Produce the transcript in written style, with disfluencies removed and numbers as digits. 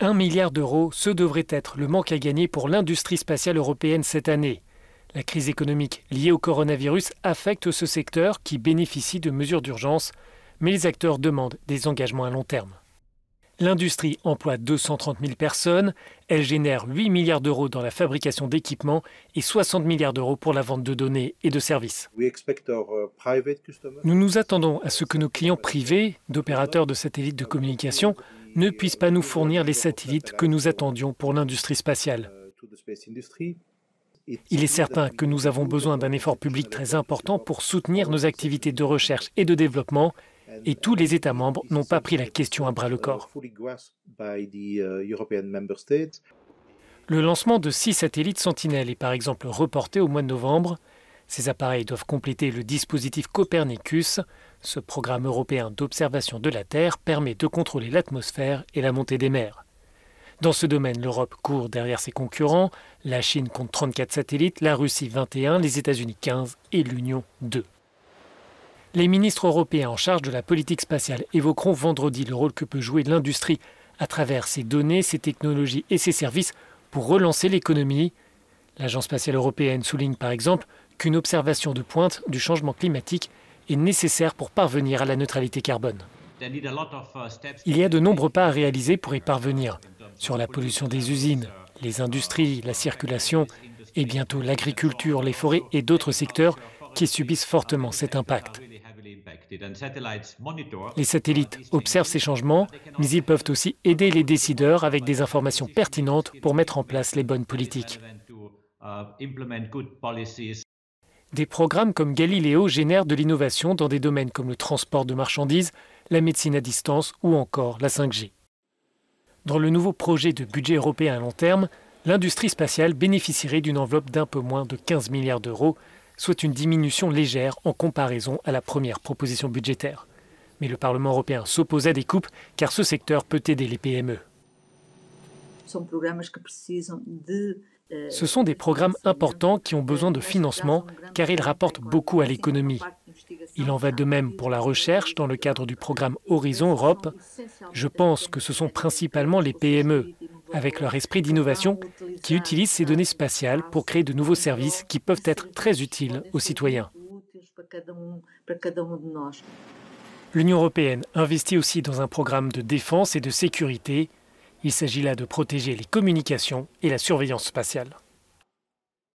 1 milliard d'euros, ce devrait être le manque à gagner pour l'industrie spatiale européenne cette année. La crise économique liée au coronavirus affecte ce secteur qui bénéficie de mesures d'urgence, mais les acteurs demandent des engagements à long terme. L'industrie emploie 230 000 personnes, elle génère 8 milliards d'euros dans la fabrication d'équipements et 60 milliards d'euros pour la vente de données et de services. Nous nous attendons à ce que nos clients privés, d'opérateurs de satellites de communication, ne puissent pas nous fournir les satellites que nous attendions pour l'industrie spatiale. Il est certain que nous avons besoin d'un effort public très important pour soutenir nos activités de recherche et de développement, et tous les États membres n'ont pas pris la question à bras-le-corps. Le lancement de 6 satellites Sentinelle est par exemple reporté au mois de novembre. Ces appareils doivent compléter le dispositif Copernicus. Ce programme européen d'observation de la Terre permet de contrôler l'atmosphère et la montée des mers. Dans ce domaine, l'Europe court derrière ses concurrents. La Chine compte 34 satellites, la Russie 21, les États-Unis 15 et l'Union 2. Les ministres européens en charge de la politique spatiale évoqueront vendredi le rôle que peut jouer l'industrie à travers ses données, ses technologies et ses services pour relancer l'économie. L'Agence spatiale européenne souligne par exemple qu'une observation de pointe du changement climatique est nécessaire pour parvenir à la neutralité carbone. Il y a de nombreux pas à réaliser pour y parvenir, sur la pollution des usines, les industries, la circulation et bientôt l'agriculture, les forêts et d'autres secteurs qui subissent fortement cet impact. Les satellites observent ces changements, mais ils peuvent aussi aider les décideurs avec des informations pertinentes pour mettre en place les bonnes politiques. Des programmes comme Galileo génèrent de l'innovation dans des domaines comme le transport de marchandises, la médecine à distance ou encore la 5G. Dans le nouveau projet de budget européen à long terme, l'industrie spatiale bénéficierait d'une enveloppe d'un peu moins de 15 milliards d'euros, soit une diminution légère en comparaison à la première proposition budgétaire. Mais le Parlement européen s'oppose à des coupes car ce secteur peut aider les PME. Ce sont des programmes importants qui ont besoin de financement car ils rapportent beaucoup à l'économie. Il en va de même pour la recherche dans le cadre du programme Horizon Europe. Je pense que ce sont principalement les PME, avec leur esprit d'innovation, qui utilisent ces données spatiales pour créer de nouveaux services qui peuvent être très utiles aux citoyens. L'Union européenne investit aussi dans un programme de défense et de sécurité. Il s'agit là de protéger les communications et la surveillance spatiale.